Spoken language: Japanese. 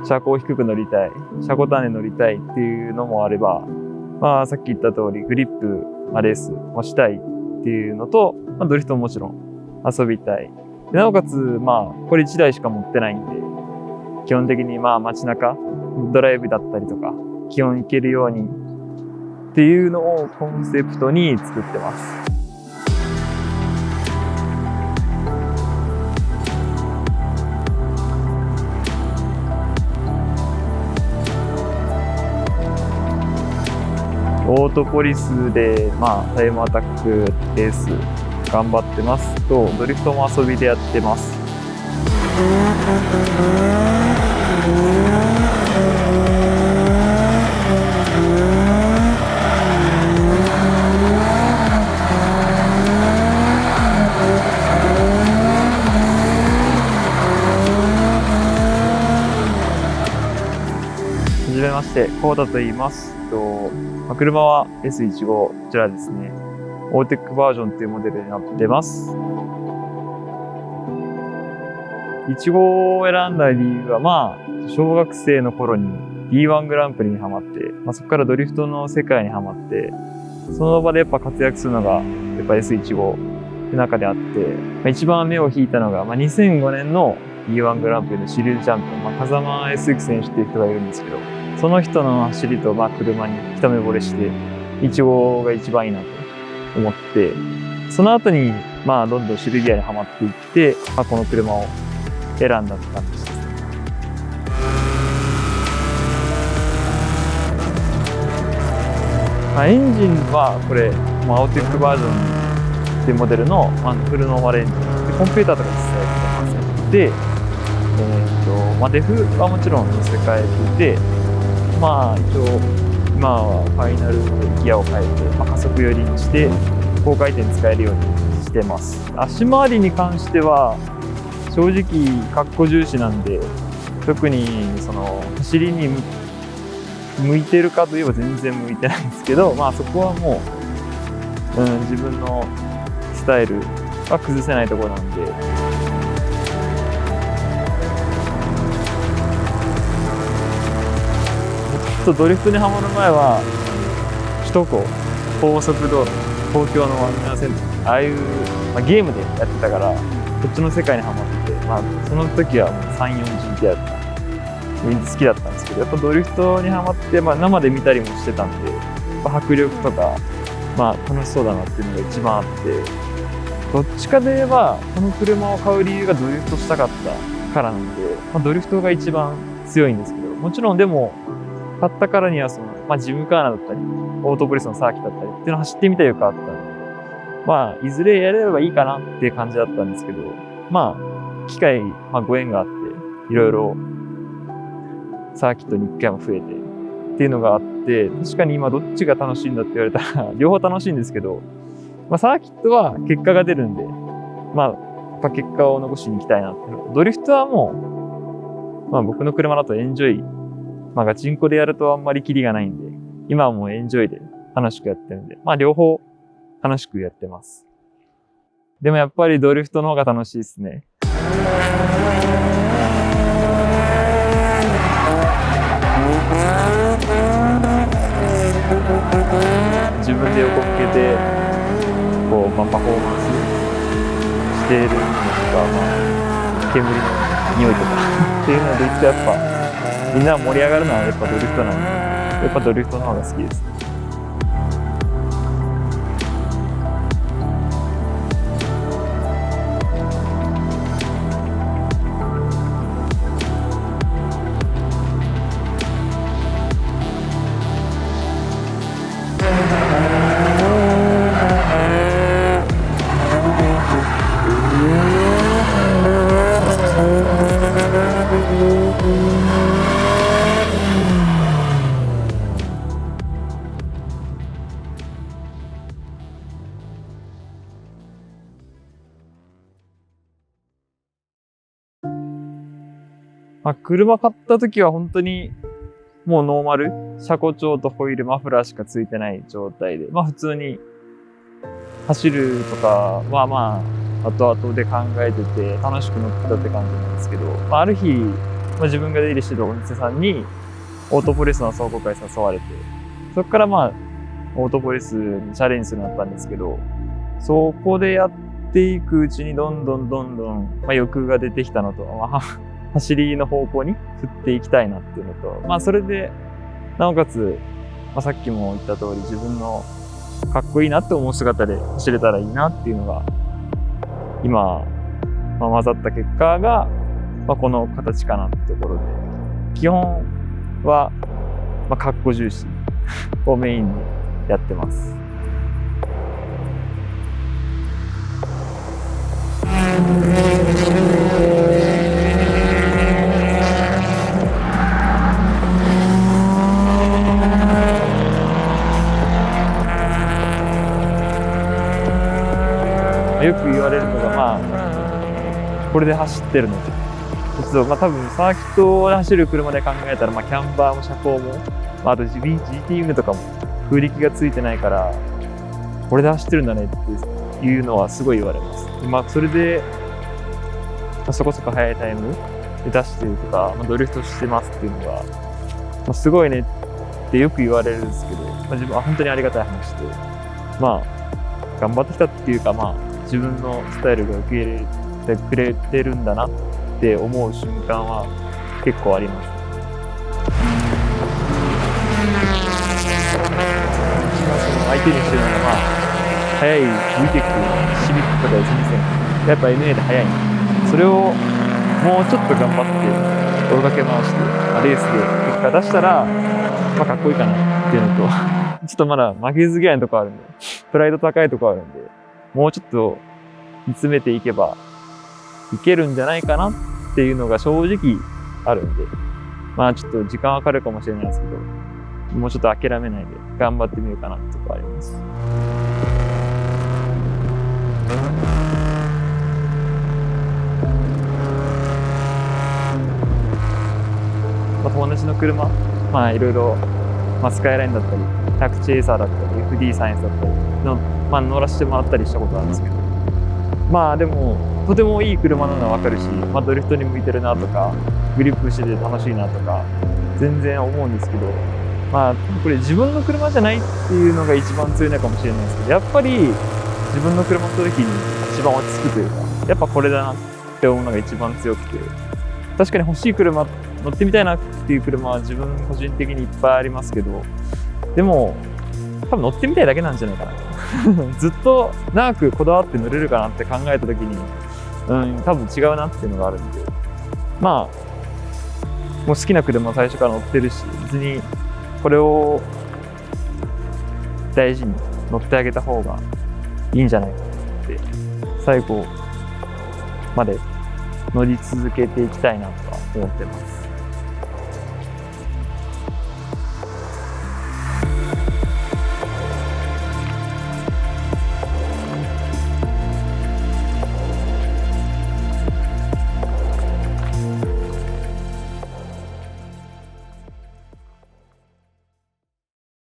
車高低く乗りたい、車高種乗りたいっていうのもあれば、まあさっき言った通りグリップ、レースもしたいっていうのと、ドリフトももちろん遊びたい。でなおかつ、これ1台しか持ってないんで、基本的に街中、ドライブだったりとか、気温行けるようにっていうのをコンセプトに作ってます。オートポリスで、タイムアタックレース頑張ってますと、ドリフトも遊びでやってます。はじめまして、コウタと言います。車は S15、こちらですね。オーテックバージョンっていうモデルになってます。15を選んだ理由は、小学生の頃に D1 グランプリにハマって、そこからドリフトの世界にハマって、その場でやっぱ活躍するのが、やっぱ S15 って中であって、一番目を引いたのが、2005年の D1 グランプリのシリーズチャンピオン、風間康之選手っていう人がいるんですけど、その人の走りと、車に一目惚れして、15が一番いいなと思って、その後に、どんどんシルギアにはまっていって、この車を選んだって感じです。エンジンはこれ、オーテックバージョンっていうモデルの、フルノーマルエンジンで、コンピューターとか実際やってます。で、デフはもちろん乗せ替えていて、一応今はファイナルギアを変えて、加速寄りにして高回転使えるようにしてます。足回りに関しては正直格好重視なんで、特にその走りに向いてるかといえば全然向いてないんですけど、そこはもう、自分のスタイルは崩せないところなんで。ドリフトにはまる前は首都高、高速道路、東京の湾岸線、ああいう、ゲームでやってたからこっちの世界にはまってて、その時はもう3、40でやった好きだったんですけど、やっぱドリフトにはまって、生で見たりもしてたんで、迫力とか、楽しそうだなっていうのが一番あって、どっちかで言えばこの車を買う理由がドリフトしたかったからなんで、ドリフトが一番強いんですけど、もちろんでも買ったからにはジムカーナだったり、オートポリスのサーキだったりっていうのを走ってみたい欲があったんで、いずれやれればいいかなっていう感じだったんですけど、機会、ご縁があって、いろいろサーキットに1回も増えてっていうのがあって、確かに今どっちが楽しいんだって言われたら、両方楽しいんですけど、サーキットは結果が出るんで、やっぱ結果を残しに行きたいなって。ドリフトはもう、僕の車だとエンジョイ、ガチンコでやるとあんまりキリがないんで、今はもうエンジョイで楽しくやってるんで、両方楽しくやってます。でもやっぱりドリフトの方が楽しいですね。自分で横向けて、パフォーマンスしているのとか、煙の匂いとかっていうので言ってやっぱ、みんな盛り上がるのはやっぱドリフトなんで、やっぱドリフトの方が好きです。車買った時は本当にもうノーマル、車庫帳とホイール、マフラーしかついてない状態で、普通に走るとかは後々で考えてて楽しく乗ってたって感じなんですけど、ある日自分が出入りしてるお店さんにオートポリスの壮行会誘われて、そこからオートポリスにチャレンジするようになったんですけど、そこでやっていくうちにどんどん、欲が出てきたのと、走りの方向に振っていきたいなっていうのと、それで、なおかつ、さっきも言った通り自分のかっこいいなって思う姿で走れたらいいなっていうのが、今、混ざった結果が、この形かなってところで、基本は、かっこ重視をメインにやってます。よく言われるのが、これで走ってるのって多分サーキットで走る車で考えたら、キャンバーも車高も、あと GTM とかも空力がついてないから、これで走ってるんだねっていうのはすごい言われます。それで、そこそこ速いタイムで出してるとか、ドリフトしてますっていうのが、すごいねってよく言われるんですけど、自分は本当にありがたい話で、頑張ってきたっていうか、自分のスタイルが受け入れてくれてるんだなって思う瞬間は結構あります。相手にしてるのが、速い VTEC、シビックとか S2000、やっぱ NA で速いんで、それをもうちょっと頑張って追いかけ回して、レースで結果出したら、かっこいいかなっていうのと、ちょっとまだ負けず嫌いなとこあるんで、プライド高いとこあるんで、もうちょっと見つめていけばいけるんじゃないかなっていうのが正直あるんで、ちょっと時間はかかるかもしれないですけど、もうちょっと諦めないで頑張ってみようかなってとこあります。友達の車、いろいろ、スカイラインだったり、100チェイサーだったり、FD サイエンスだったりの、乗らせてもらったりしたことあるんですけど、でも、とてもいい車なのはわかるし、ドリフトに向いてるなとか、グリップしてて楽しいなとか、全然思うんですけど、これ自分の車じゃないっていうのが一番強いのかもしれないですけど、やっぱり自分の車乗った時に一番落ち着くというか、やっぱこれだなって思うのが一番強くて、確かに欲しい車、乗ってみたいなっていう車は自分個人的にいっぱいありますけど、でも多分乗ってみたいだけなんじゃないかなずっと長くこだわって乗れるかなって考えた時に、多分違うなっていうのがあるんで、もう好きな車を最初から乗ってるし、別にこれを大事に乗ってあげた方がいいんじゃないかって最後まで乗り続けていきたいなとは思ってます。